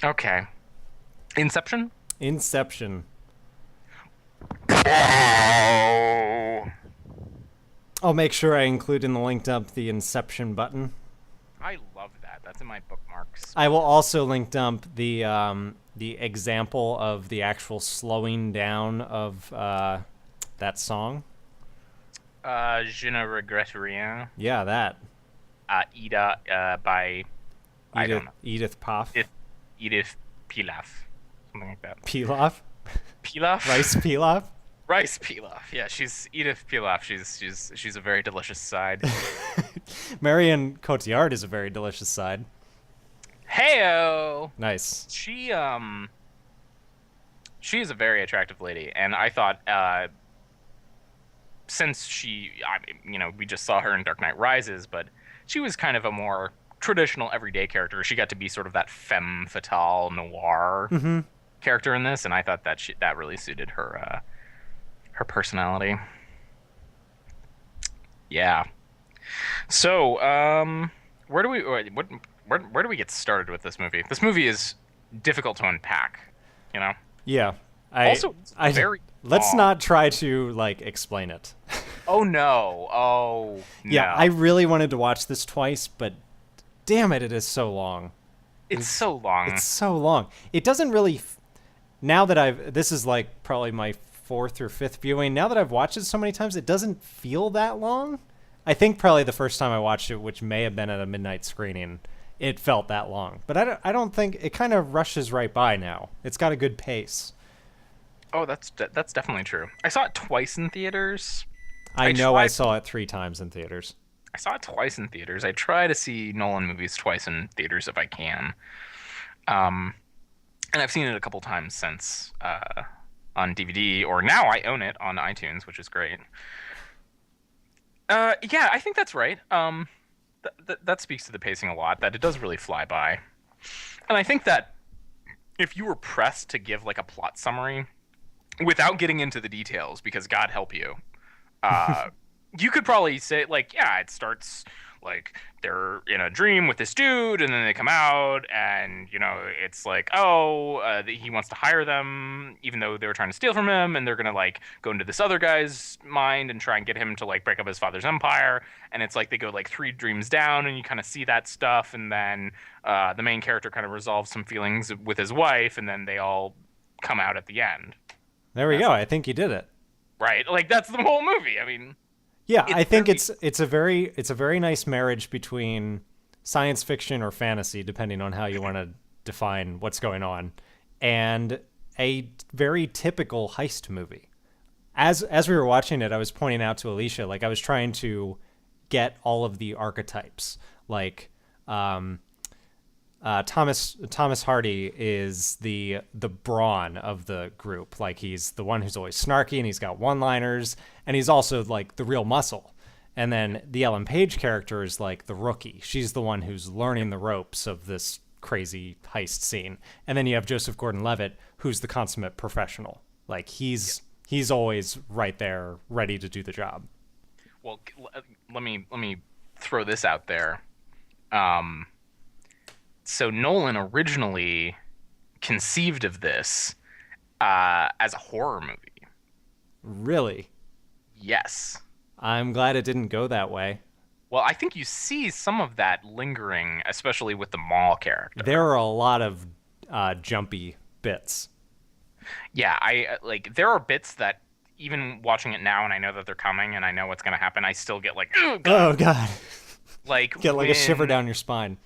Okay. Inception? Inception. Oh, I'll make sure I include in the link dump the Inception button. I love that. That's in my bookmarks. I will also link dump the example of the actual slowing down of that song. Je ne regrette rien. Yeah, that. Ida, by, I don't know. Edith Piaf. Edith Pilaf. Something like that. Pilaf? Pilaf? Rice pilaf? Rice pilaf. Yeah, she's Edith Pilaf. She's a very delicious side. Marion Cotillard is a very delicious side. Heyo. Nice. She is a very attractive lady, and I thought since we just saw her in Dark Knight Rises, but she was kind of a more traditional everyday character. She got to be sort of that femme fatale noir character in this, and I thought that really suited her personality. Yeah. So, where do we get started with this movie? This movie is difficult to unpack, you know? Yeah. Very let's long. not try to explain it. Oh no. Oh no. Yeah, I really wanted to watch this twice, but damn it is so long. It's so long. It's so long. It doesn't really now that this is probably my fourth or fifth viewing. Now that I've watched it so many times, it doesn't feel that long. I think probably the first time I watched it, which may have been at a midnight screening, it felt that long. But I don't think it kind of rushes right by now. It's got a good pace. Oh, that's definitely true. I saw it twice in theaters. I saw it 3 times in theaters. I saw it twice in theaters. I try to see Nolan movies twice in theaters if I can. And I've seen it a couple times since on DVD, or now I own it on iTunes, which is great. Yeah, I think that's right. That speaks to the pacing a lot, that it does really fly by. And I think that if you were pressed to give a plot summary without getting into the details, because God help you, you could probably say, yeah, it starts they're in a dream with this dude, and then they come out, and it's he wants to hire them even though they were trying to steal from him, and they're gonna go into this other guy's mind and try and get him to break up his father's empire, and it's they go 3 dreams down, and you kind of see that stuff, and then the main character kind of resolves some feelings with his wife, and then they all come out at the end. There we go. I think you did it. Right, that's the whole movie. I mean, yeah, I think it's a very nice marriage between science fiction or fantasy, depending on how you want to define what's going on, and a very typical heist movie. As we were watching it, I was pointing out to Alicia, I was trying to get all of the archetypes, Thomas Hardy is the brawn of the group. He's the one who's always snarky, and he's got one-liners, and he's also the real muscle. And then the Ellen Page character is the rookie. She's the one who's learning the ropes of this crazy heist scene. And then you have Joseph Gordon-Levitt, who's the consummate professional. He's always right there, ready to do the job. Well, let me throw this out there. So Nolan originally conceived of this as a horror movie. Really? Yes. I'm glad it didn't go that way. Well, I think you see some of that lingering, especially with the Maul character. There are a lot of jumpy bits. Yeah, there are bits that even watching it now, and I know that they're coming, and I know what's going to happen, I still get oh God. Oh, God. Get when, a shiver down your spine.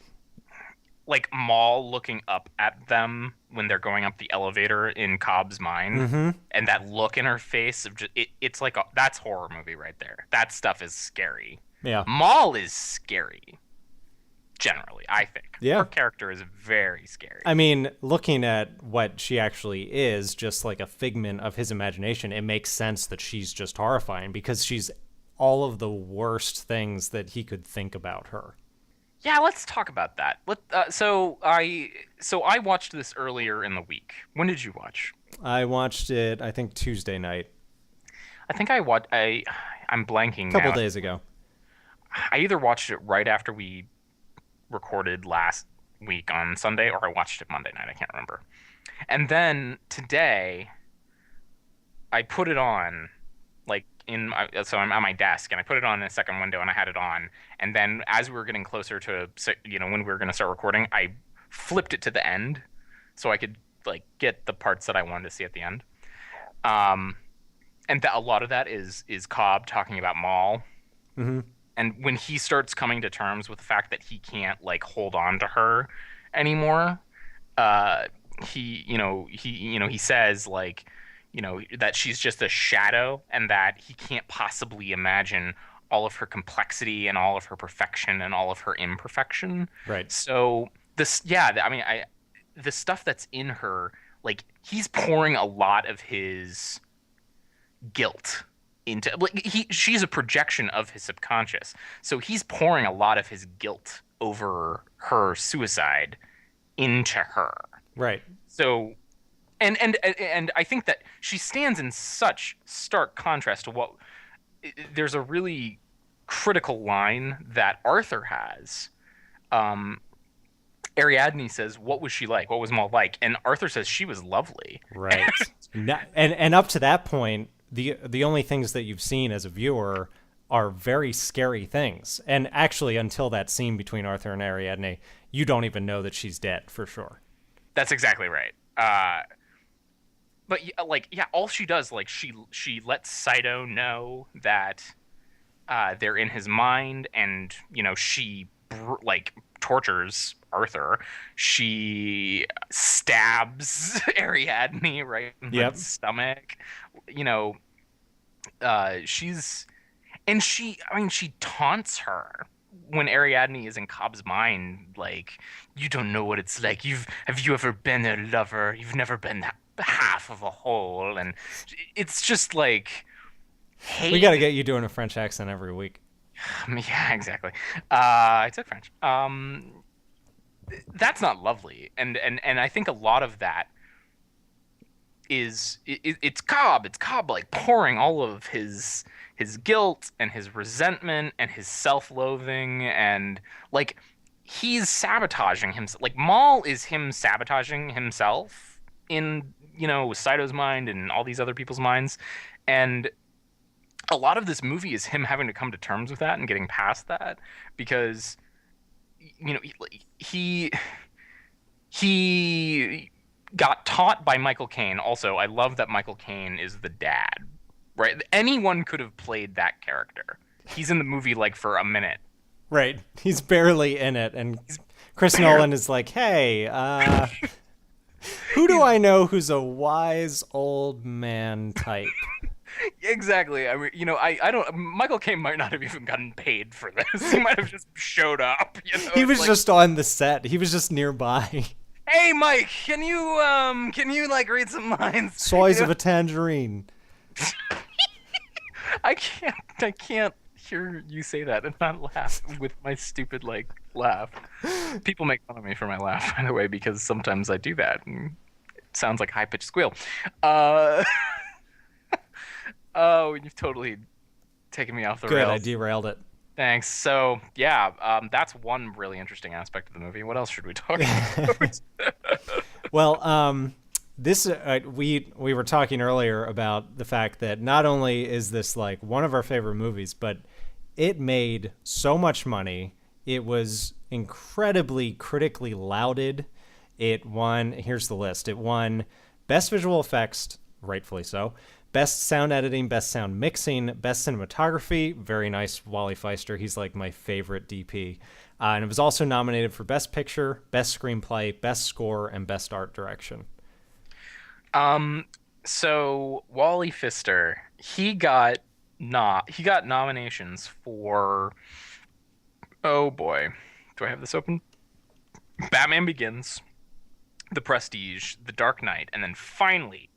Maul looking up at them when they're going up the elevator in Cobb's mind, and that look in her face of it's that's horror movie right there. That stuff is scary. Yeah. Maul is scary. Generally, I think. Yeah. Her character is very scary. I mean, looking at what she actually is, just like a figment of his imagination, it makes sense that she's just horrifying, because she's all of the worst things that he could think about her. Yeah, let's talk about that. So I watched this earlier in the week. When did you watch? I watched it, I think, Tuesday night. I think I'm blanking now. A couple days ago. I either watched it right after we recorded last week on Sunday, or I watched it Monday night. I can't remember. And then today, I put it on, like so I'm at my desk, and I put it on in a second window, and I had it on. And then as we were getting closer to, when we were going to start recording, I flipped it to the end so I could like get the parts that I wanted to see at the end. Um, and a lot of that is Cobb talking about Maul. Mm-hmm. And when he starts coming to terms with the fact that he can't like hold on to her anymore, uh, he says like, that she's just a shadow, and that he can't possibly imagine all of her complexity and all of her perfection and all of her imperfection. Right. So I mean, the stuff that's in her, like he's pouring a lot of his guilt into, like she's a projection of his subconscious. So he's pouring a lot of his guilt over her suicide into her. Right. So and I think that she stands in such stark contrast to what there's a really critical line that Arthur has. Ariadne says, "What was she like? What was Maul like?" And Arthur says she was lovely. Right. And up to that point, the only things that you've seen as a viewer are very scary things. And actually, until that scene between Arthur and Ariadne, you don't even know that she's dead for sure. That's exactly right. But all she does, like she lets Saito know that they're in his mind, and she tortures Arthur. She stabs Ariadne right in the stomach. She taunts her when Ariadne is in Cobb's mind, like, you don't know what it's like. Have you ever been a lover? You've never been half of a whole. And it's just like, hey, we got to get you doing a French accent every week. Yeah, exactly. I took French. That's not lovely, and I think a lot of that it's Cobb. It's Cobb like pouring all of his guilt and his resentment and his self-loathing, and like he's sabotaging himself. Like Maul is him sabotaging himself in Saito's mind and all these other people's minds, and a lot of this movie is him having to come to terms with that and getting past that, because he got taught by Michael Caine. Also, I love that Michael Caine is the dad, right? Anyone could have played that character. He's in the movie like for a minute. Right. He's barely in it, and Chris Nolan is like, hey, who do I know who's a wise old man type? Exactly. I mean, I don't. Michael Caine might not have even gotten paid for this. He might have just showed up. He was just on the set. He was just nearby. Hey, Mike, can you like read some lines? Size of a tangerine. I can't hear you say that and not laugh with my stupid like laugh. People make fun of me for my laugh, by the way, because sometimes I do that and it sounds like a high-pitched squeal. Oh, you've totally taken me off the rails. Good, I derailed it. Thanks. So, yeah, that's one really interesting aspect of the movie. What else should we talk about? Well, this we were talking earlier about the fact that not only is this like one of our favorite movies, but it made so much money. It was incredibly critically lauded. It won, here's the list. It won Best Visual Effects, rightfully so. Best Sound Editing, Best Sound Mixing, Best Cinematography. Very nice, Wally Feister. He's like my favorite DP. And it was also nominated for Best Picture, Best Screenplay, Best Score, and Best Art Direction. So Wally Pfister, he got nominations for, oh boy, do I have this open? Batman Begins, The Prestige, The Dark Knight, and then finally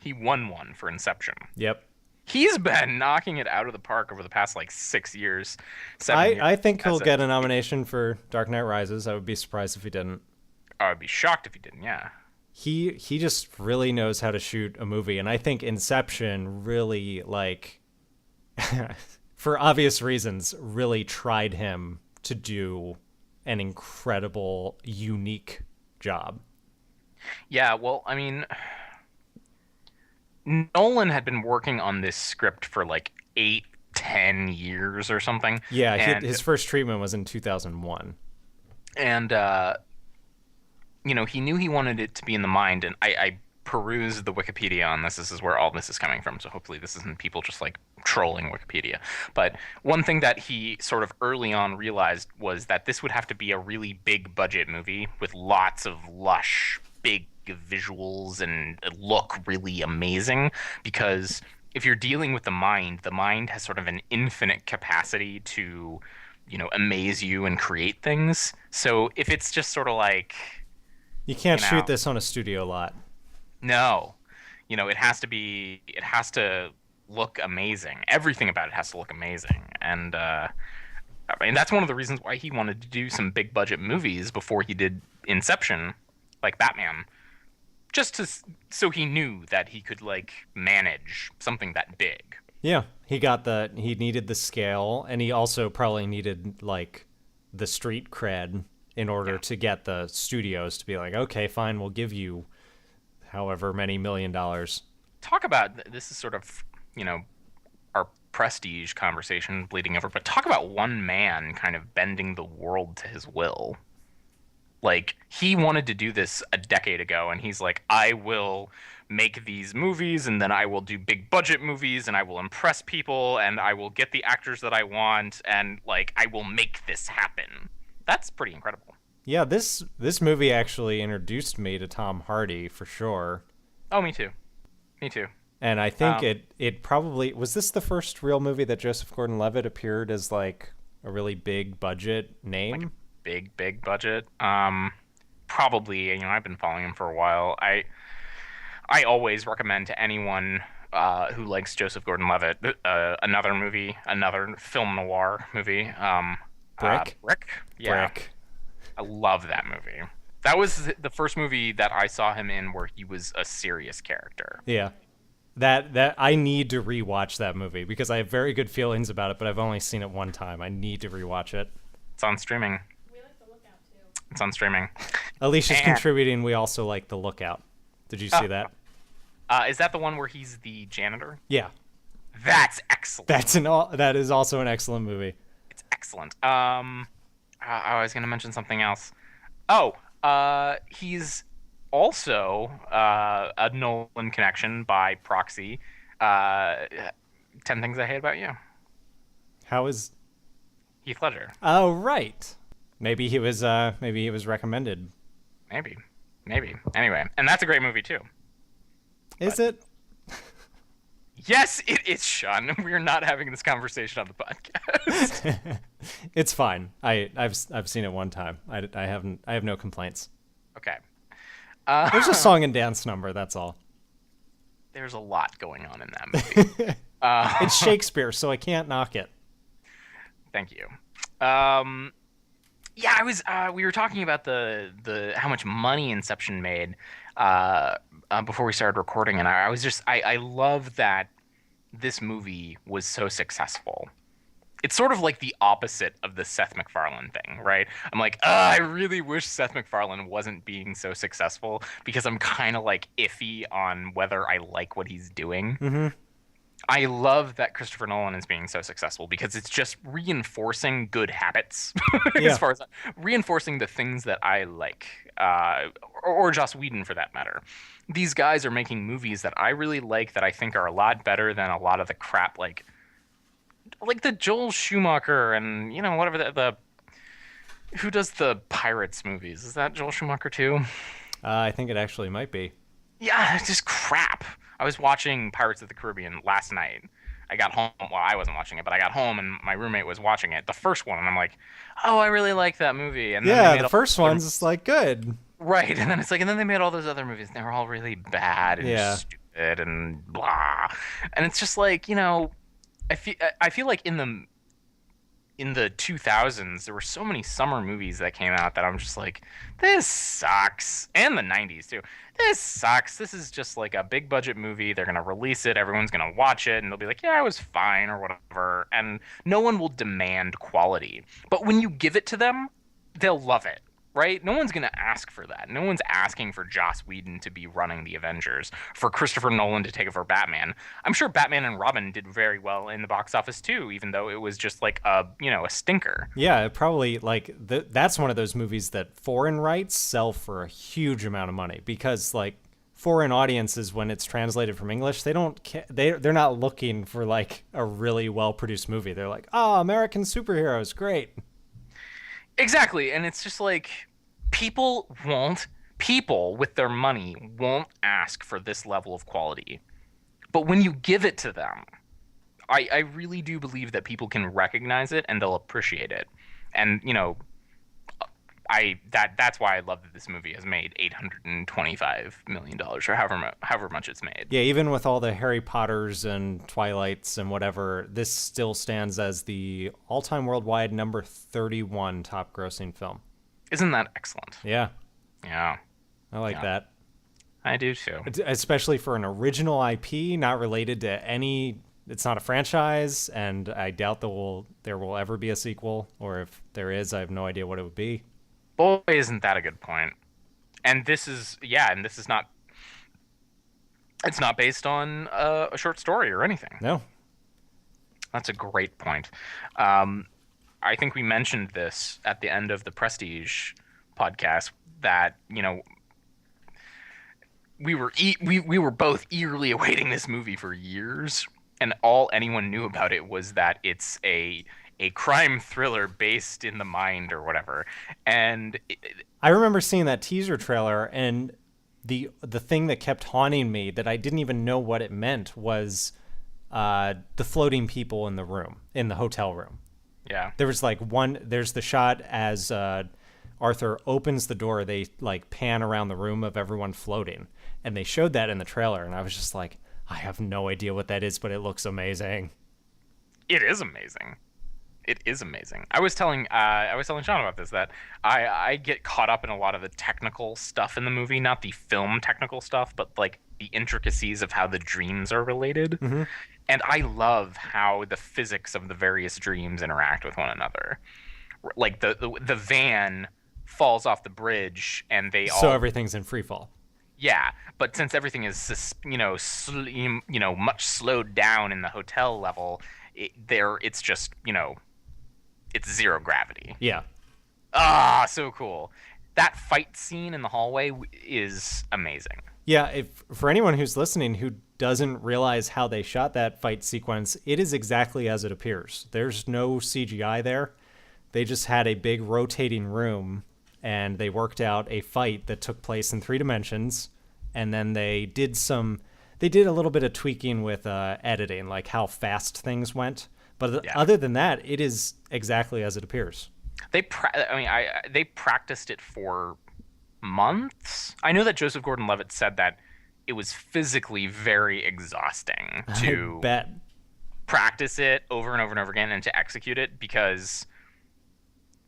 he won one for Inception. Yep. He's been knocking it out of the park over the past like 6 years. I think he'll get a nomination for Dark Knight Rises. I would be surprised if he didn't. I would be shocked if he didn't, yeah. He just really knows how to shoot a movie, and I think Inception really, like, for obvious reasons, really tried him to do an incredible, unique job. Yeah, well, I mean, Nolan had been working on this script for like 8, 10 years or something, Yeah, and his first treatment was in 2001. and he knew he wanted it to be in the mind, and I perused the Wikipedia on this. This is where all this is coming from, so hopefully this isn't people just like trolling Wikipedia. But one thing that he sort of early on realized was that this would have to be a really big budget movie with lots of lush, big visuals and look really amazing, because if you're dealing with the mind has sort of an infinite capacity to, amaze you and create things. So if it's just sort of like, You can't shoot this on a studio lot. no, it has to look amazing. Everything about it has to look amazing. And I mean, that's one of the reasons why he wanted to do some big budget movies before he did Inception, like Batman, just so he knew that he could like manage something that big. Yeah, he needed the scale, and he also probably needed like the street cred in order to get the studios to be like, okay, fine, we'll give you however many $1 million. Talk about, this is sort of, our prestige conversation bleeding over, but talk about one man kind of bending the world to his will. Like, he wanted to do this a decade ago, and he's like, I will make these movies, and then I will do big budget movies, and I will impress people, and I will get the actors that I want, and like, I will make this happen. That's pretty incredible. Yeah, this movie actually introduced me to Tom Hardy for sure. Oh, me too. Me too. And I think it probably was this the first real movie that Joseph Gordon-Levitt appeared as like a really big budget name. Like big budget. Probably. I've been following him for a while. I always recommend to anyone who likes Joseph Gordon-Levitt another film noir movie. Brick. Brick. Yeah. Brick. I love that movie. That was the first movie that I saw him in where he was a serious character. Yeah. That I need to rewatch that movie because I have very good feelings about it, but I've only seen it one time. I need to rewatch it. It's on streaming. We like The Lookout too. It's on streaming. Alicia's contributing. We also like The Lookout. Did you see that? Is that the one where he's the janitor? Yeah. That's excellent. That is also an excellent movie. It's excellent. I was going to mention something else. Oh, he's also a Nolan connection by proxy. 10 Things I Hate About You. How is Heath Ledger. Oh, right. Maybe he was recommended. Maybe. Anyway, and that's a great movie too. Is it? Yes, it is, Sean. We're not having this conversation on the podcast. It's fine. I've seen it one time. I have no complaints. Okay. There's a song and dance number. That's all. There's a lot going on in that movie. It's Shakespeare, so I can't knock it. Thank you. Yeah, I was. We were talking about the how much money Inception made before we started recording, and I was just I love that this movie was so successful. It's sort of like the opposite of the Seth MacFarlane thing, right? I'm like, I really wish Seth MacFarlane wasn't being so successful because I'm kind of like iffy on whether I like what he's doing. Mm-hmm. I love that Christopher Nolan is being so successful because it's just reinforcing good habits, as far as reinforcing the things that I like, or Joss Whedon for that matter. These guys are making movies that I really like that I think are a lot better than a lot of the crap like the Joel Schumacher and whatever the who does the Pirates movies. Is that Joel Schumacher too? I think it actually might be. Yeah, it's just crap. I was watching Pirates of the Caribbean last night. I got home. Well, I wasn't watching it, but I got home and my roommate was watching it. The first one, and I'm like, oh, I really like that movie. And then the first one's like good. Right, and then it's like, and then they made all those other movies, and they were all really bad and stupid and blah. And it's just like, I feel like in the 2000s there were so many summer movies that came out that I'm just like, this sucks. And the 90s too. This sucks. This is just like a big budget movie. They're gonna release it, everyone's gonna watch it, and they'll be like, yeah, it was fine or whatever, and no one will demand quality. But when you give it to them, they'll love it, right? No one's going to ask for that. No one's asking for Joss Whedon to be running the Avengers, for Christopher Nolan to take over Batman. I'm sure Batman and Robin did very well in the box office too, even though it was just like a stinker. Yeah, it probably like that's one of those movies that foreign rights sell for a huge amount of money because like foreign audiences, when it's translated from English, they don't they're not looking for like a really well produced movie. They're like, oh, American superheroes, great. Exactly, and it's just like people with their money won't ask for this level of quality. But when you give it to them, I really do believe that people can recognize it and they'll appreciate it. And that's why I love that this movie has made $825 million or however much it's made. Yeah, even with all the Harry Potters and Twilights and whatever, this still stands as the all-time worldwide number 31 top grossing film. Isn't that excellent? Yeah. Yeah. I like that. I do too. Especially for an original IP, not related to any. It's not a franchise, and I doubt there will ever be a sequel, or if there is, I have no idea what it would be. Boy, isn't that a good point? And this is not. It's not based on a short story or anything. No. That's a great point. I think we mentioned this at the end of the Prestige podcast that we were both eagerly awaiting this movie for years, and all anyone knew about it was that it's a crime thriller based in the mind or whatever. And I remember seeing that teaser trailer, and the thing that kept haunting me that I didn't even know what it meant was the floating people in the hotel room. Yeah. There was there's the shot as Arthur opens the door, they like pan around the room of everyone floating. And they showed that in the trailer, and I was just like, I have no idea what that is, but it looks amazing. It is amazing. It is amazing. I was telling Shawn about this, that I get caught up in a lot of the technical stuff in the movie, not the film technical stuff, but like the intricacies of how the dreams are related. Mm-hmm. And I love how the physics of the various dreams interact with one another. Like the van falls off the bridge, and so everything's in free fall. Yeah, but since everything is much slowed down in the hotel level, it's just it's zero gravity. Yeah. Ah, so cool. That fight scene in the hallway is amazing. Yeah, for anyone who's listening who doesn't realize how they shot that fight sequence, it is exactly as it appears. There's no CGI there. They just had a big rotating room, and they worked out a fight that took place in 3 dimensions, and then they did a little bit of tweaking with editing, like how fast things went. But other than that, it is exactly as it appears. They practiced it for months. I know that Joseph Gordon-Levitt said that it was physically very exhausting to practice it over and over and over again and to execute it, because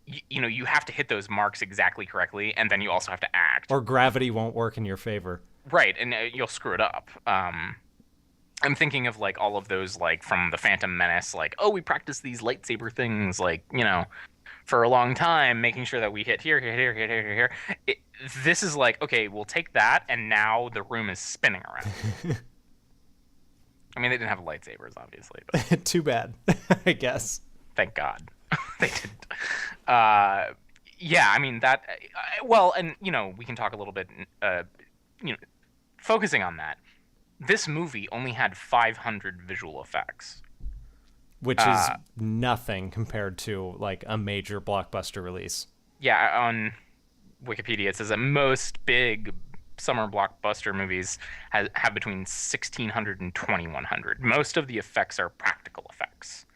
you have to hit those marks exactly correctly, and then you also have to act, or gravity won't work in your favor. Right, and you'll screw it up. I'm thinking of like all of those, like from the Phantom Menace, like, oh, we practiced these lightsaber things, like, for a long time, making sure that we hit here, here. This is like, okay, we'll take that, and now the room is spinning around. I mean, they didn't have lightsabers, obviously, but too bad, I guess. Thank God they didn't. Yeah, I mean that. Well, and we can talk a little bit. Focusing on that, this movie only had 500 visual effects, which is nothing compared to like a major blockbuster release. Yeah, on Wikipedia it says that most big summer blockbuster movies have between 1,600 and 2,100. Most of the effects are practical effects.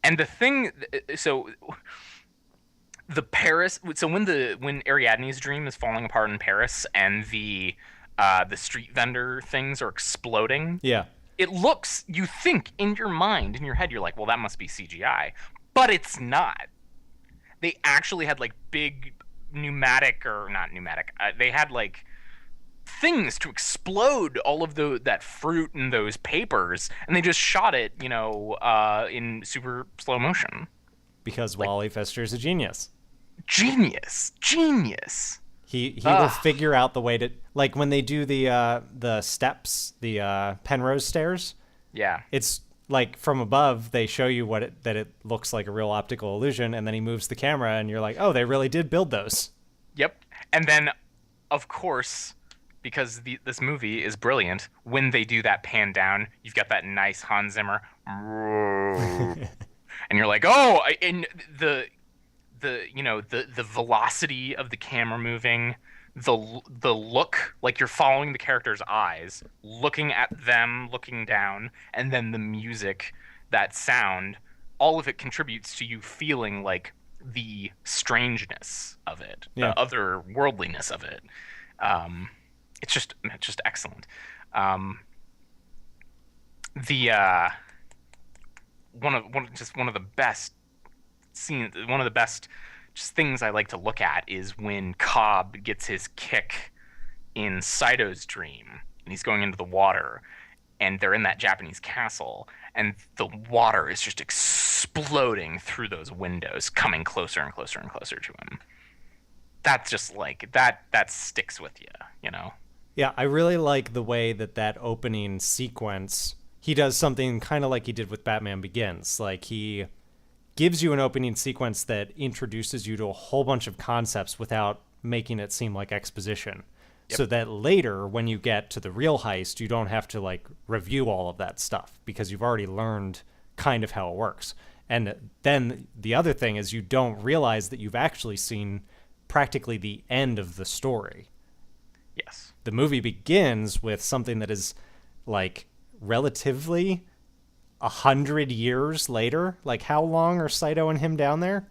And the thing, so the Paris, so when Ariadne's dream is falling apart in Paris and the street vendor things are exploding. Yeah. It looks, you think in your mind, in your head, you're like, well, that must be CGI. But it's not. They actually had like big pneumatic, or not pneumatic, they had like things to explode all of that fruit and those papers, and they just shot it, in super slow motion. Because Wally Pfister's a genius. Genius. He will figure out the way to, like, when they do the steps, the Penrose stairs. Yeah. It's like from above they show you that it looks like a real optical illusion, and then he moves the camera and you're like, oh, they really did build those. Yep. And then, of course, because this movie is brilliant, when they do that pan down, you've got that nice Hans Zimmer, and you're like, oh, and the velocity of the camera moving, the look, like you're following the character's eyes, looking at them, looking down, and then the music, that sound, all of it contributes to you feeling like the strangeness of it, Yeah. the otherworldliness of it. It's just excellent. The one of the best scenes, one of the best just things I like to look at is when Cobb gets his kick in Saito's dream, and he's going into the water, and they're in that Japanese castle, and the water is just exploding through those windows, coming closer and closer and closer to him. That's just like that sticks with you, you know? Yeah, I really like the way that opening sequence, he does something kind of like he did with Batman Begins. Like, he gives you an opening sequence that introduces you to a whole bunch of concepts without making it seem like exposition. Yep. So that later, when you get to the real heist, you don't have to, like, review all of that stuff because you've already learned kind of how it works. And then the other thing is you don't realize that you've actually seen practically the end of the story. Yes. The movie begins with something that is, like, relatively 100 years later. Like, how long are Saito and him down there?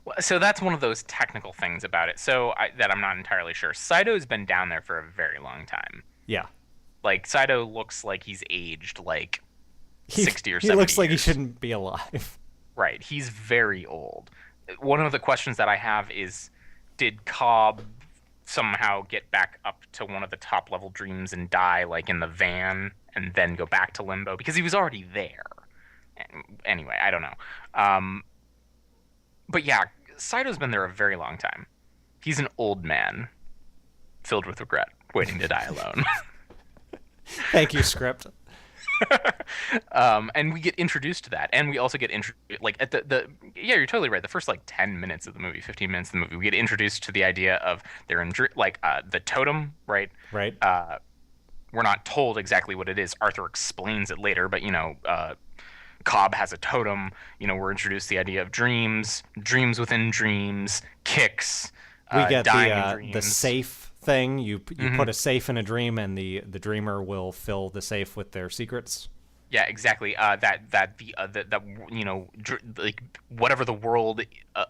Well, so that's one of those technical things about it. That I'm not entirely sure. Saito's been down there for a very long time. Yeah. Like, Saito looks like he's aged like 60 or 70 He looks like he years. shouldn't be alive. Right. He's very old. One of the questions that I have is, did Cobb somehow get back up to one of the top level dreams and die, like in the van, and then go back to limbo? Because he was already there. Anyway, I don't know. But yeah, Saito's been there a very long time. He's an old man filled with regret, waiting to die alone. Thank you, script. And we get introduced to that, and we also get like at yeah, you're totally right. The first like 10 minutes of the movie, 15 minutes of the movie, we get introduced to the idea of they're in like the totem, right? Right. We're not told exactly what it is. Arthur explains it later, but Cobb has a totem. We're introduced to the idea of dreams within dreams, kicks. We get dying in the dreams. safe thing. You put a safe in a dream, and the dreamer will fill the safe with their secrets. Yeah, exactly. Like whatever the world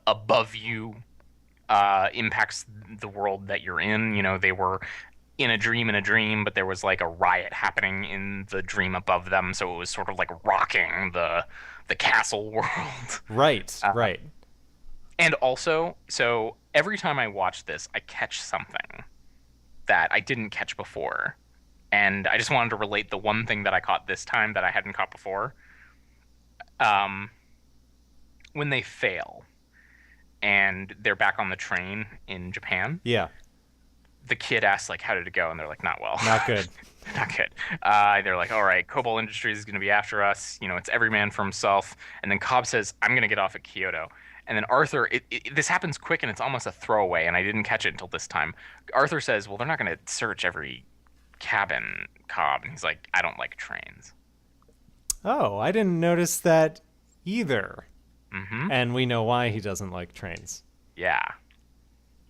above you impacts the world that you're in. They were in a dream, but there was like a riot happening in the dream above them, so it was sort of like rocking the castle world. Right. Right. And also, so every time I watch this, I catch something that I didn't catch before. And I just wanted to relate the one thing that I caught this time that I hadn't caught before. When they fail and they're back on the train in Japan, Yeah. the kid asks, like, how did it go? And they're like, not well. Not good. Not good. They're like, all right, Cobalt Industries is going to be after us. It's every man for himself. And then Cobb says, I'm going to get off at Kyoto. And then Arthur, this happens quick and it's almost a throwaway, and I didn't catch it until this time. Arthur says, well, they're not going to search every cabin, Cobb. And he's like, I don't like trains. Oh, I didn't notice that either. Mm-hmm. And we know why he doesn't like trains. Yeah.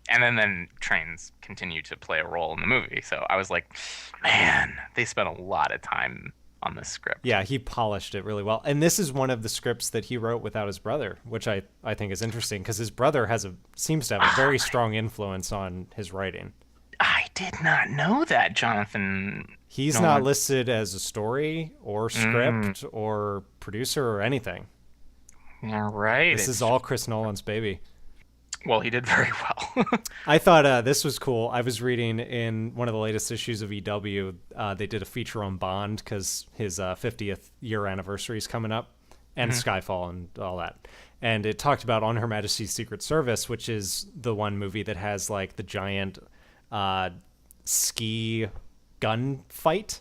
And then trains continue to play a role in the movie. So I was like, man, they spent a lot of time on this script. Yeah, he polished it really well. And this is one of the scripts that he wrote without his brother, which I think is interesting because his brother seems to have a very strong influence on his writing. I did not know that, Jonathan. He's not listed as a story or script or producer or anything. All right. This is all Chris Nolan's baby. Well, he did very well. I thought this was cool. I was reading in one of the latest issues of EW, they did a feature on Bond because his 50th year anniversary is coming up. and Skyfall and all that. And it talked about On Her Majesty's Secret Service, which is the one movie that has like the giant ski gun fight.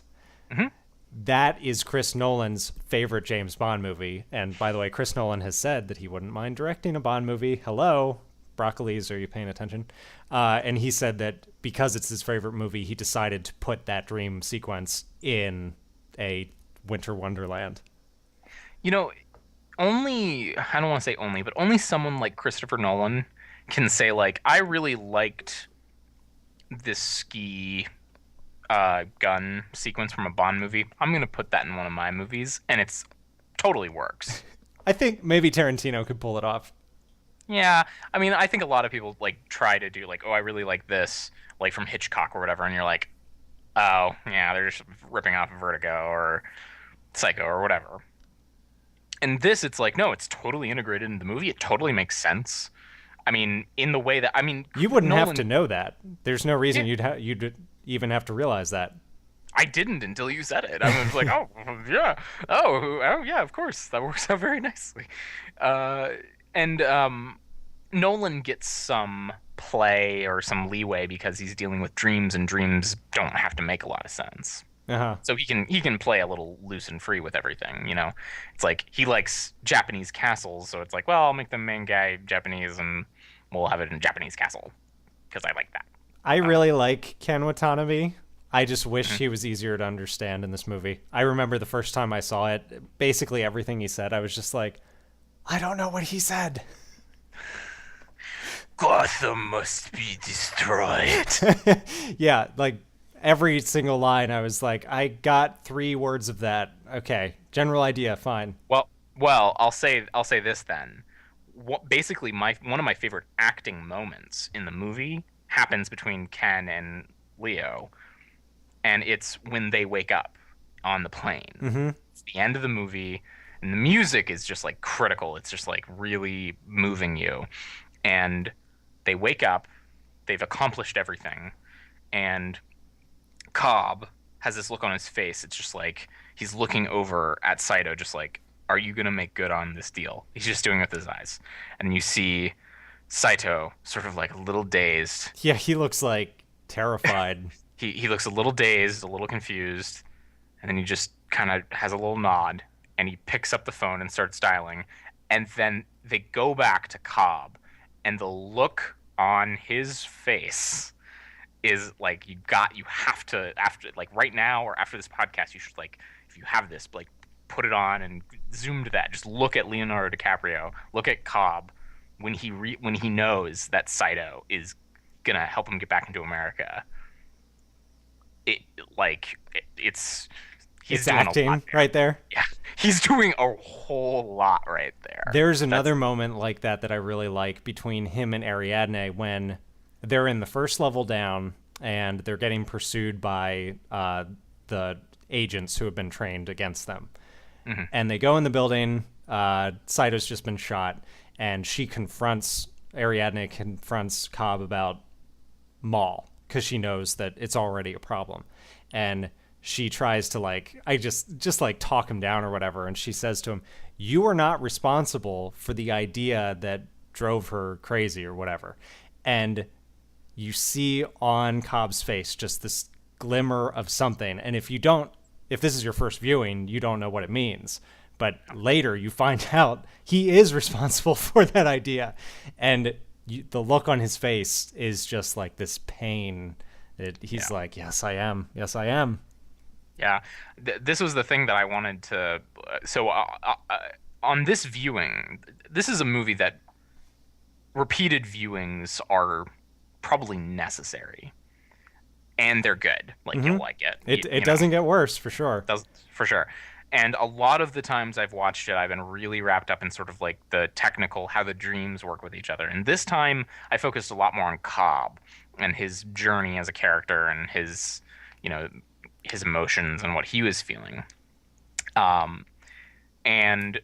That is Chris Nolan's favorite James Bond movie. And by the way, Chris Nolan has said that he wouldn't mind directing a Bond movie. Hello, Broccolis, are you paying attention? And he said that because it's his favorite movie, he decided to put that dream sequence in a Winter Wonderland. You know, only, I don't want to say only, but only someone like Christopher Nolan can say, like, I really liked this ski gun sequence from a Bond movie. I'm going to put that in one of my movies, and it's totally works. I think maybe Tarantino could pull it off. Yeah, I mean, I think a lot of people, like, try to do, like, oh, I really like this, like, from Hitchcock or whatever, and you're like, oh, yeah, they're just ripping off Vertigo or Psycho or whatever. And this, it's like, no, it's totally integrated in the movie. It totally makes sense. I mean, in the way that, I mean... You wouldn't have to know that. There's no reason you'd even have to realize that. I didn't until you said it. I was like, oh, yeah. Oh, yeah, of course. That works out very nicely. And Nolan gets some play or some leeway because he's dealing with dreams, and dreams don't have to make a lot of sense. So he can play a little loose and free with everything, you know. It's like he likes Japanese castles, so it's like, well, I'll make the main guy Japanese and we'll have it in a Japanese castle because I like that. I really like Ken Watanabe. I just wish he was easier to understand in this movie. I remember the first time I saw it, basically everything he said, I was just like, I don't know what he said. Gotham must be destroyed. Yeah, like every single line, I was like, I got 3 words of that. Okay, general idea, fine. Well, I'll say this then. Basically, one of my favorite acting moments in the movie happens between Ken and Leo, and it's when they wake up on the plane. It's the end of the movie, and the music is just like critical. It's just like really moving you, and they wake up, they've accomplished everything, and Cobb has this look on his face. It's just like he's looking over at Saito, just like, are you going to make good on this deal? He's just doing it with his eyes. And you see Saito sort of like a little dazed. Yeah, he looks like terrified. He looks a little dazed, a little confused, and then he just kind of has a little nod, and he picks up the phone and starts dialing. And then they go back to Cobb, and the look on his face is like, you have to, after, like, right now or after this podcast, you should, like, if you have this, like, put it on and zoom to that. Just look at Leonardo DiCaprio, look at Cobb when he knows that Saito is gonna help him get back into America. He's doing acting right there. Yeah, he's doing a whole lot right there. There's another moment like that I really like between him and Ariadne when they're in the first level down and they're getting pursued by the agents who have been trained against them. And they go in the building. Saito's just been shot, and Ariadne confronts Cobb about Maul because she knows that it's already a problem, and she tries to like talk him down or whatever, and she says to him, "You are not responsible for the idea that drove her crazy or whatever." And you see on Cobb's face just this glimmer of something, and if this is your first viewing, you don't know what it means. But later you find out he is responsible for that idea. And the look on his face is just like this pain. He's like, yes, I am. Yes, I am. Yeah. This was the thing that I wanted to... on this viewing, this is a movie that repeated viewings are probably necessary. And they're good. Like, you'll like it. It doesn't get worse, for sure. Does for sure. And a lot of the times I've watched it, I've been really wrapped up in sort of like the technical, how the dreams work with each other. And this time I focused a lot more on Cobb and his journey as a character and his, his emotions and what he was feeling. And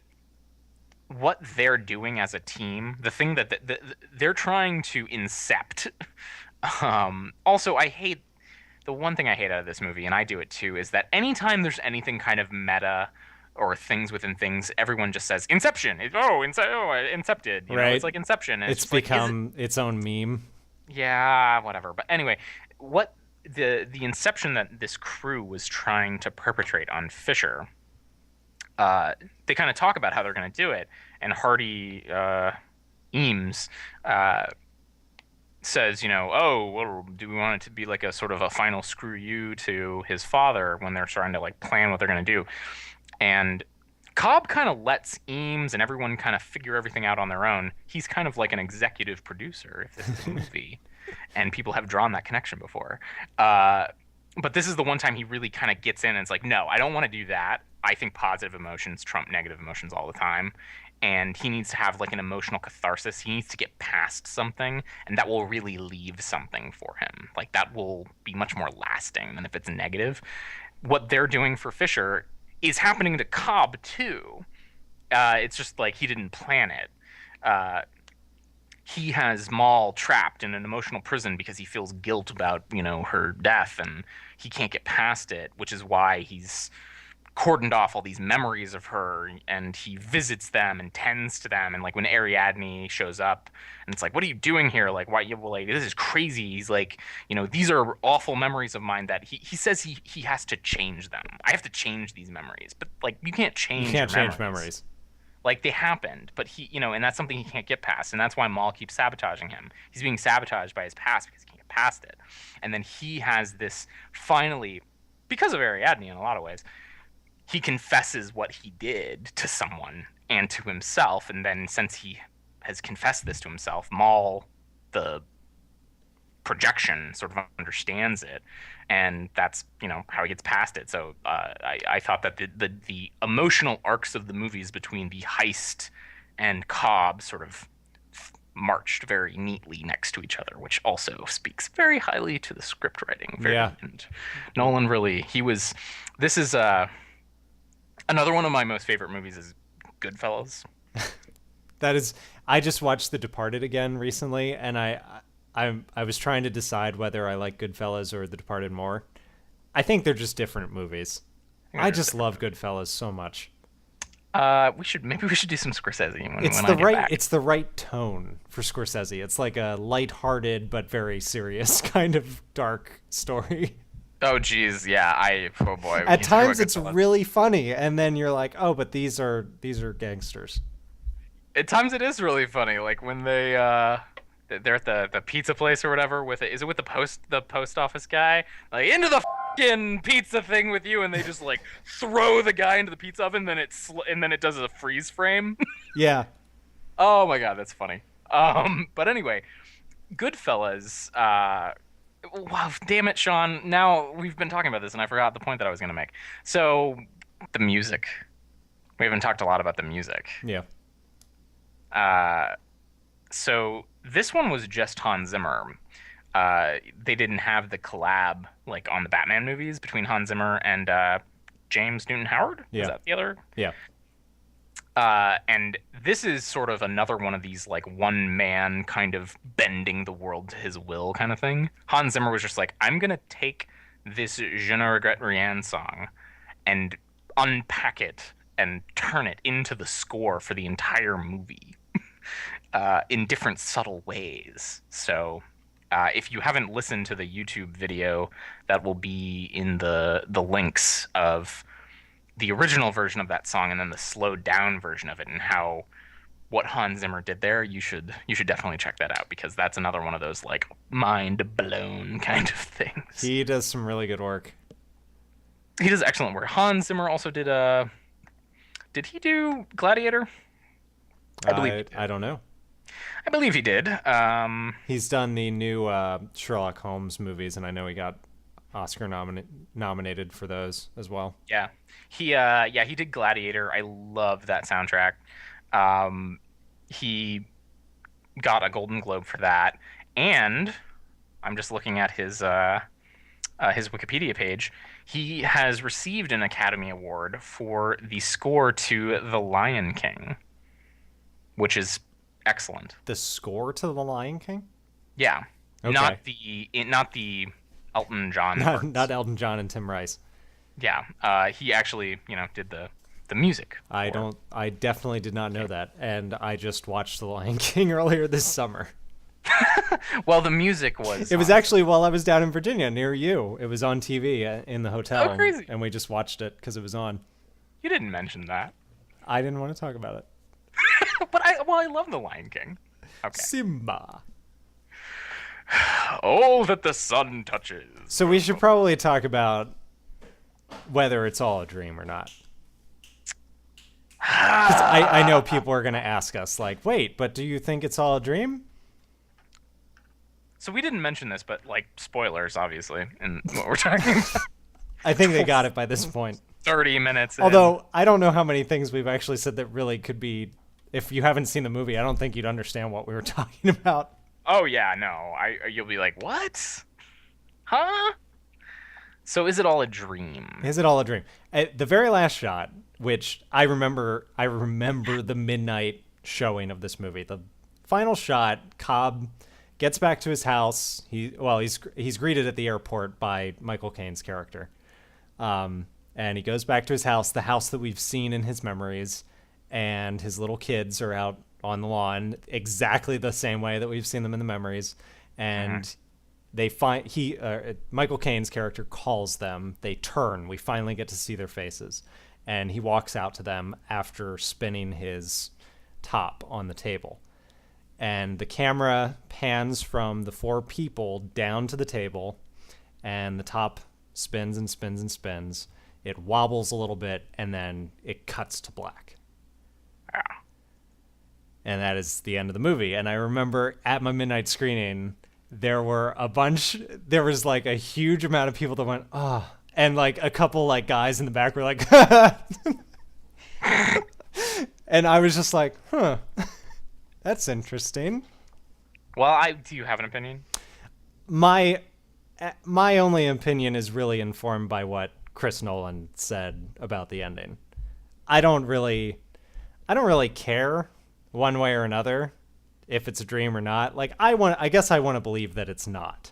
what they're doing as a team, the thing that they're trying to incept. Also, the one thing I hate out of this movie, and I do it too, is that anytime there's anything kind of meta or things within things, everyone just says Inception. Incepted. You know, Right. it's like Inception. And It's just like, become its own meme. yeah, whatever. But anyway, what the Inception that this crew was trying to perpetrate on Fisher, they kind of talk about how they're going to do it, and Hardy Eames says, you know, oh, well, do we want it to be like a sort of a final screw you to his father when they're trying to like plan what they're going to do, and Cobb kind of lets Eames and everyone kind of figure everything out on their own. He's kind of like an executive producer if this is a movie, and people have drawn that connection before. But this is the one time he really kind of gets in and it's like, no, I don't want to do that. I think positive emotions trump negative emotions all the time. And he needs to have like an emotional catharsis. He needs to get past something, and that will really leave something for him. Like that will be much more lasting than if it's negative. What they're doing for Fisher is happening to Cobb too. It's just like he didn't plan it. He has Maul trapped in an emotional prison because he feels guilt about, you know, her death, and he can't get past it, which is why he's cordoned off all these memories of her, and he visits them and tends to them. And like when Ariadne shows up and it's like, what are you doing here? Like, why you like, this is crazy. He's like, you know, these are awful memories of mine that he says he has to change them. I have to change these memories. But like you can't change Memories. Like they happened, but he, you know, and that's something he can't get past, and that's why Maul keeps sabotaging him. He's being sabotaged by his past because he can't get past it. And then he has this finally, because of Ariadne in a lot of ways, he confesses what he did to someone and to himself, and then since he has confessed this to himself, Maul, the projection, sort of understands it, and that's, you know, how he gets past it. So I thought that the emotional arcs of the movies between the heist and Cobb sort of marched very neatly next to each other, which also speaks very highly to the script writing. And Nolan really, this is another one of my most favorite movies is Goodfellas. That is, I just watched The Departed again recently, and I was trying to decide whether I like Goodfellas or The Departed more. I think they're just different movies. I just love Goodfellas so much. Maybe we should do some Scorsese It's the right tone for Scorsese. It's like a lighthearted but very serious kind of dark story. Oh geez, yeah. Oh boy. At times it's really funny, and then you're like, oh, but these are gangsters. At times it is really funny, like when they're at the pizza place or whatever is it with the post office guy, like into the fucking pizza thing with you, and they just like throw the guy into the pizza oven, and then it does a freeze frame. Yeah. Oh my god, that's funny. But anyway, Goodfellas. Wow, damn it, Sean. Now we've been talking about this, and I forgot the point that I was going to make. So, the music. We haven't talked a lot about the music. Yeah. So this one was just Hans Zimmer. They didn't have the collab like on the Batman movies between Hans Zimmer and James Newton Howard. Yeah. Was that the other? Yeah. And this is sort of another one of these like one man kind of bending the world to his will kind of thing. Hans Zimmer was just like, I'm gonna take this Je ne regrette rien song and unpack it and turn it into the score for the entire movie in different subtle ways. So if you haven't listened to the YouTube video, that will be in the links of the original version of that song and then the slowed down version of it, and how what Hans Zimmer did there, you should definitely check that out, because that's another one of those like mind blown kind of things. He does some really good work. He does excellent work. Hans Zimmer also did he do Gladiator? I believe he did. I don't know. I believe he did. He's done the new Sherlock Holmes movies, and I know he got Oscar nominated for those as well. Yeah. He did Gladiator. I love that soundtrack. He got a Golden Globe for that, and I'm just looking at his Wikipedia page. He has received an Academy Award for the score to The Lion King, which is excellent. The score to The Lion King? Yeah. Okay. Not the Elton John. Not Elton John and Tim Rice. Yeah. He actually, did the the music. I definitely did not know that, and I just watched The Lion King earlier this summer. Well, the music was. It was actually while I was down in Virginia near you. It was on TV in the hotel. Oh, crazy. And we just watched it because it was on. You didn't mention that. I didn't want to talk about it. But I love The Lion King. Okay. Simba. Oh, that the sun touches. So we should probably talk about whether it's all a dream or not. 'Cause I know people are going to ask us, like, wait, but do you think it's all a dream? So we didn't mention this, but, like, spoilers, obviously, in what we're talking about. I think they got it by this point. 30 minutes in. Although, I don't know how many things we've actually said that really could be... If you haven't seen the movie, I don't think you'd understand what we were talking about. Oh, yeah, no. You'll be like, what? Huh? So is it all a dream? Is it all a dream? The very last shot, which I remember the midnight showing of this movie. The final shot, Cobb gets back to his house. He's greeted at the airport by Michael Caine's character. And he goes back to his house, the house that we've seen in his memories, and his little kids are out on the lawn exactly the same way that we've seen them in the memories. And they find Michael Caine's character calls them. They turn. We finally get to see their faces. And he walks out to them after spinning his top on the table. And the camera pans from the four people down to the table, and the top spins and spins and spins. It wobbles a little bit, and then it cuts to black. And that is the end of the movie. And I remember at my midnight screening, there was like a huge amount of people that went, oh, and like a couple like guys in the back were like, and I was just like, huh, that's interesting. Well, do you have an opinion? My only opinion is really informed by what Chris Nolan said about the ending. I don't really care one way or another if it's a dream or not. Like I guess I want to believe that it's not.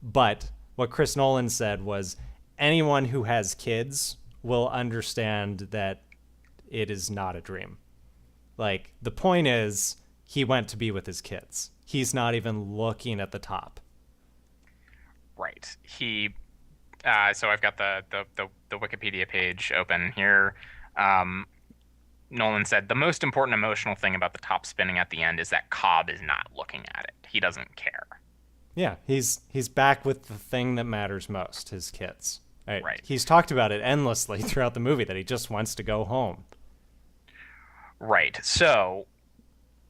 But what Chris Nolan said was anyone who has kids will understand that it is not a dream. Like the point is he went to be with his kids. He's not even looking at the top. Right. So I've got the Wikipedia page open here. Nolan said the most important emotional thing about the top spinning at the end is that Cobb is not looking at it. He doesn't care. Yeah, he's back with the thing that matters most, his kids. Right. He's talked about it endlessly throughout the movie that he just wants to go home. Right. So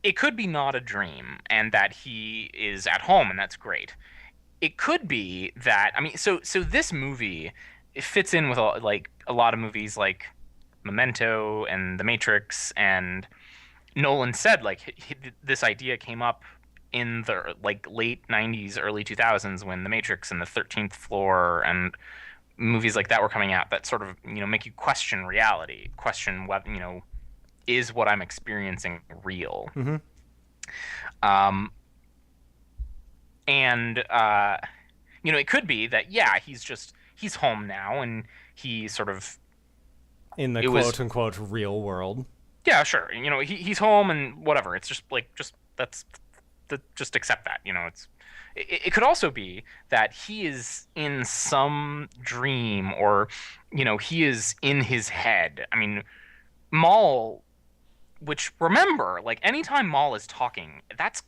it could be not a dream and that he is at home, and that's great. It could be that, I mean, so this movie, it fits in with a lot of movies like Memento and The Matrix, and Nolan said this idea came up in the late 90s, early 2000s when The Matrix and The 13th Floor and movies like that were coming out that sort of make you question reality, question what is what I'm experiencing real. Mm-hmm. And it could be that he's home now and he sort of in the quote unquote real world. Yeah, sure. He's home and whatever. It's just just accept that. It could also be that he is in some dream or he is in his head. I mean, Maul, which remember, anytime Maul is talking, that's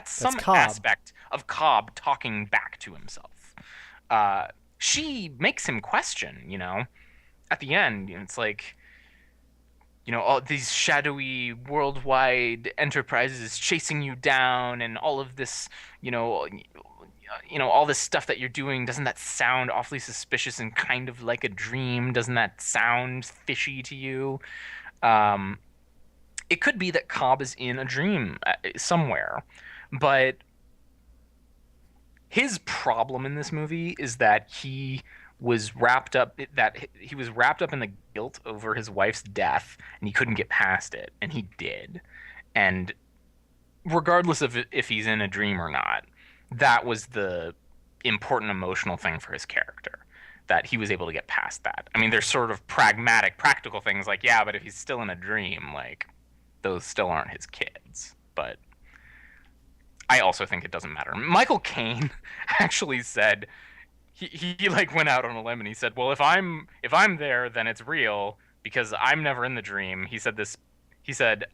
some aspect of Cobb talking back to himself. She makes him question, at the end. It's like, all these shadowy worldwide enterprises chasing you down and all of this, all this stuff that you're doing. Doesn't that sound awfully suspicious and kind of like a dream? Doesn't that sound fishy to you? It could be that Cobb is in a dream somewhere, but his problem in this movie is that he was wrapped up in the guilt over his wife's death, and he couldn't get past it, and he did. And regardless of if he's in a dream or not, that was the important emotional thing for his character. that he was able to get past that. I mean, there's sort of pragmatic, practical things like, yeah, but if he's still in a dream, like, those still aren't his kids. But I also think it doesn't matter. Michael Caine actually said he like went out on a limb and he said, well, if I'm there, then it's real because I'm never in the dream. He said this. He said,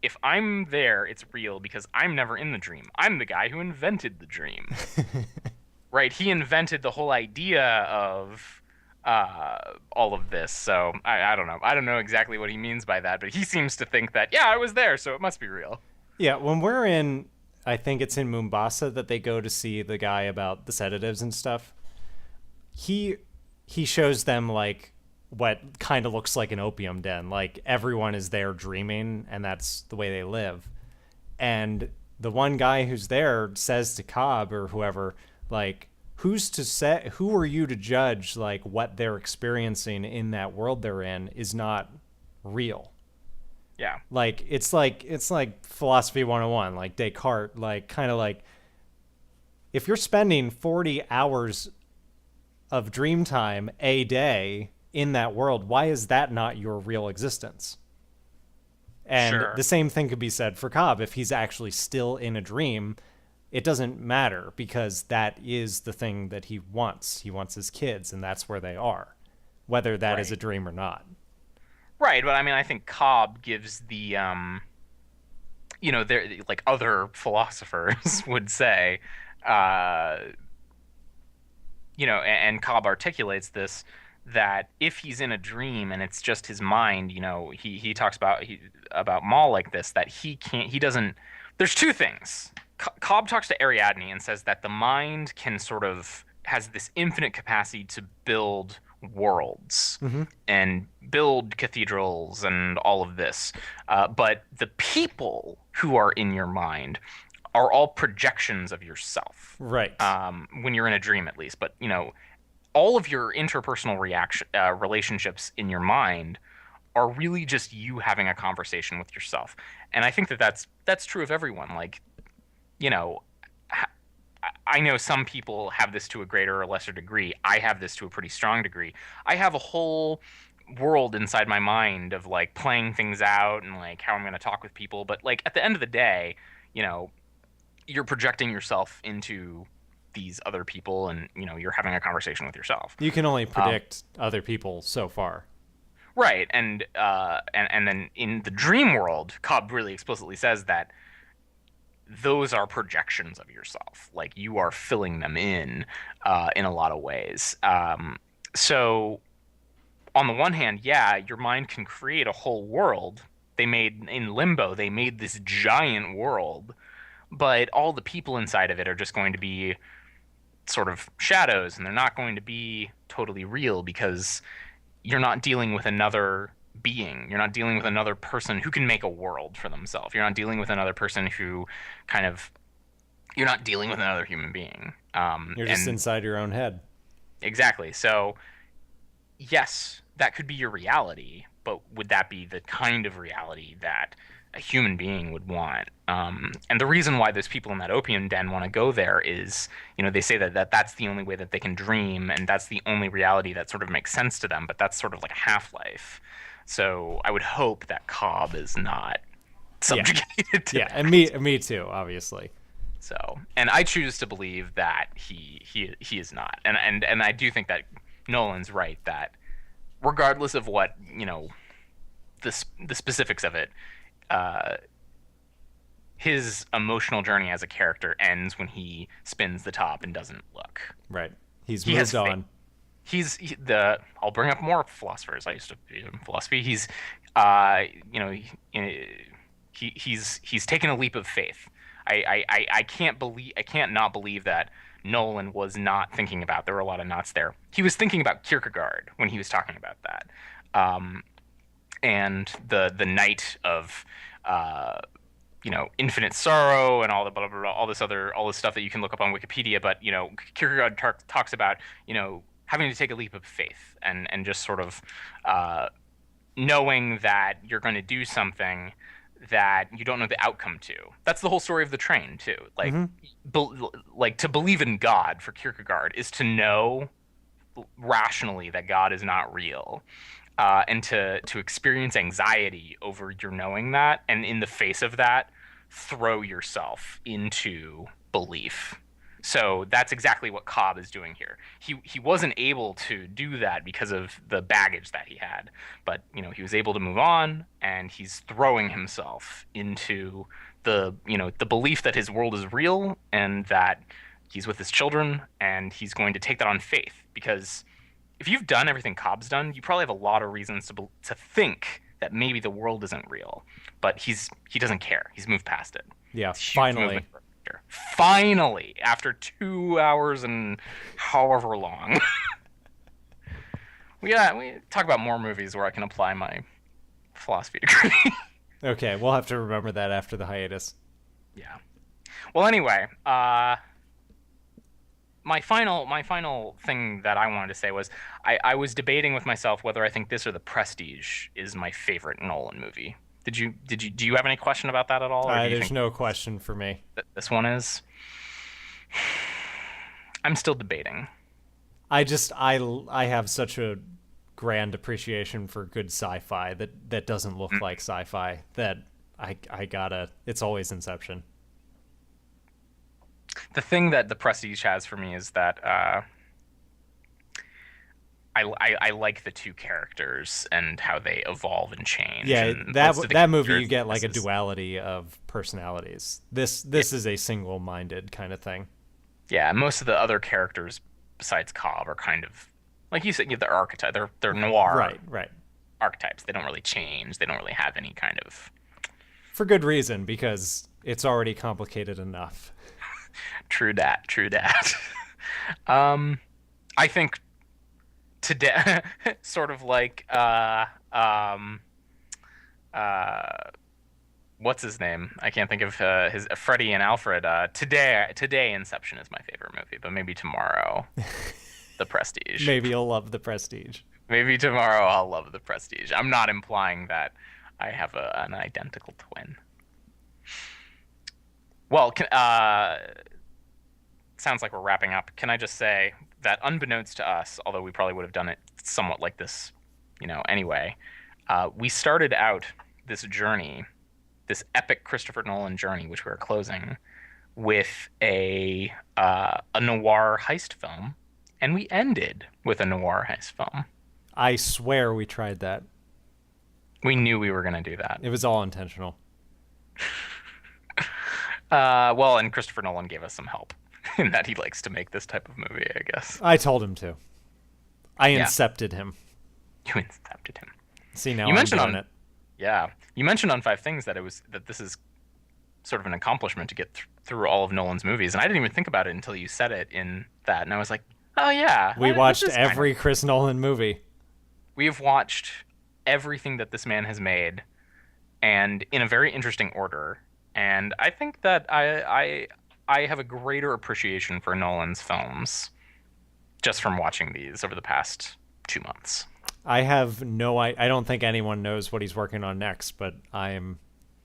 if I'm there, it's real because I'm never in the dream. I'm the guy who invented the dream. Right? He invented the whole idea of all of this. So I don't know. I don't know exactly what he means by that, but he seems to think that, yeah, I was there, so it must be real. Yeah, when we're in, I think it's in Mombasa that they go to see the guy about the sedatives and stuff. He shows them like what kind of looks like an opium den. Like everyone is there dreaming, and that's the way they live. And the one guy who's there says to Cobb or whoever, like, who's to say, who are you to judge like what they're experiencing in that world they're in is not real? Yeah. Like it's like philosophy 101, like Descartes, like kind of like if you're spending 40 hours of dream time a day in that world, why is that not your real existence? And Sure. the same thing could be said for Cobb. If he's actually still in a dream, it doesn't matter because that is the thing that he wants. He wants his kids, and that's where they are, whether that is a Right. dream or not. Right, but I mean, I think Cobb gives the, there like other philosophers would say, and Cobb articulates this that if he's in a dream and it's just his mind, he talks about Maul like this that he doesn't. There's two things. Cobb talks to Ariadne and says that the mind can sort of has this infinite capacity to build worlds and build cathedrals and all of this. But the people who are in your mind are all projections of yourself. Right. When you're in a dream, at least. But, all of your interpersonal relationships in your mind are really just you having a conversation with yourself. And I think that that's true of everyone. Like, I know some people have this to a greater or lesser degree. I have this to a pretty strong degree. I have a whole world inside my mind of like playing things out and like how I'm going to talk with people. But like at the end of the day, you're projecting yourself into these other people and, you're having a conversation with yourself. You can only predict other people so far. Right. And then in the dream world, Cobb really explicitly says that those are projections of yourself. Like you are filling them in a lot of ways. So on the one hand, yeah, your mind can create a whole world. They made in Limbo, they made this giant world, but all the people inside of it are just going to be sort of shadows, and they're not going to be totally real because you're not dealing with another being. You're not dealing with another person who can make a world for themselves. You're not dealing with another person who you're not dealing with another human being. You're just inside your own head. Exactly. So, yes, that could be your reality, but would that be the kind of reality that a human being would want? And the reason why those people in that opium den want to go there is, they say that that's the only way that they can dream, and that's the only reality that sort of makes sense to them, but that's sort of like a half-life. So I would hope that Cobb is not subjugated to that. And me too, obviously. So, and I choose to believe that he is not, and I do think that Nolan's right that regardless of what the specifics of it, his emotional journey as a character ends when he spins the top and doesn't look. Right. He's moved on. I'll bring up more philosophers. I used to be in philosophy. He's taken a leap of faith. I can't not believe that Nolan was not thinking about. There were a lot of knots there. He was thinking about Kierkegaard when he was talking about that, and the night of infinite sorrow and all the blah blah blah, all this stuff that you can look up on Wikipedia. But Kierkegaard talks about having to take a leap of faith and just sort of knowing that you're going to do something that you don't know the outcome to. That's the whole story of the train too. Like, like to believe in God for Kierkegaard is to know rationally that God is not real, and to experience anxiety over your knowing that, and in the face of that, throw yourself into belief. So that's exactly what Cobb is doing here. He wasn't able to do that because of the baggage that he had, but he was able to move on, and he's throwing himself into the belief that his world is real and that he's with his children, and he's going to take that on faith. Because if you've done everything Cobb's done, you probably have a lot of reasons to think that maybe the world isn't real, but he doesn't care. He's moved past it. Yeah, finally. Finally, after 2 hours and however long. we talk about more movies where I can apply my philosophy degree. Okay, we'll have to remember that after the hiatus. Yeah. Well, anyway, my final thing that I wanted to say was I was debating with myself whether I think this or The Prestige is my favorite Nolan movie. Do you have any question about that at all? There's no question for me. This one is. I'm still debating. I have such a grand appreciation for good sci-fi that doesn't look like sci-fi that I gotta. It's always Inception. The thing that The Prestige has for me is that I like the two characters and how they evolve and change. Yeah, and that movie you get like a duality of personalities. This is a single-minded kind of thing. Yeah, most of the other characters besides Cobb are kind of like you said, they're archetype. They're noir right archetypes. They don't really change. They don't really have any kind of. For good reason, because it's already complicated enough. True that. I think today, sort of like what's his name? I can't think of his Freddie and Alfred. Today Inception is my favorite movie, but maybe tomorrow, The Prestige. Maybe you'll love The Prestige. Maybe tomorrow I'll love The Prestige. I'm not implying that I have an identical twin. Well, sounds like we're wrapping up. Can I just say that unbeknownst to us, although we probably would have done it somewhat like this, anyway, we started out this journey, this epic Christopher Nolan journey, which we are closing, with a noir heist film, and we ended with a noir heist film. I swear we tried that. We knew we were going to do that. It was all intentional. Well, and Christopher Nolan gave us some help in that he likes to make this type of movie, I guess. I told him to. I incepted him. You incepted him. See, now I'm doing it. Yeah. You mentioned on Five Things that this is sort of an accomplishment to get through all of Nolan's movies, and I didn't even think about it until you said it in that, and I was like, oh yeah. We watched every Chris Nolan movie. We have watched everything that this man has made, and in a very interesting order. And I think that I have a greater appreciation for Nolan's films just from watching these over the past 2 months. I don't think anyone knows what he's working on next, but I am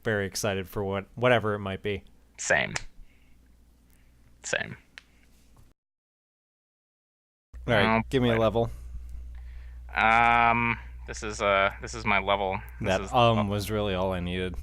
very excited for whatever it might be. Same. All right, give me a level. This is my level. That was really all I needed.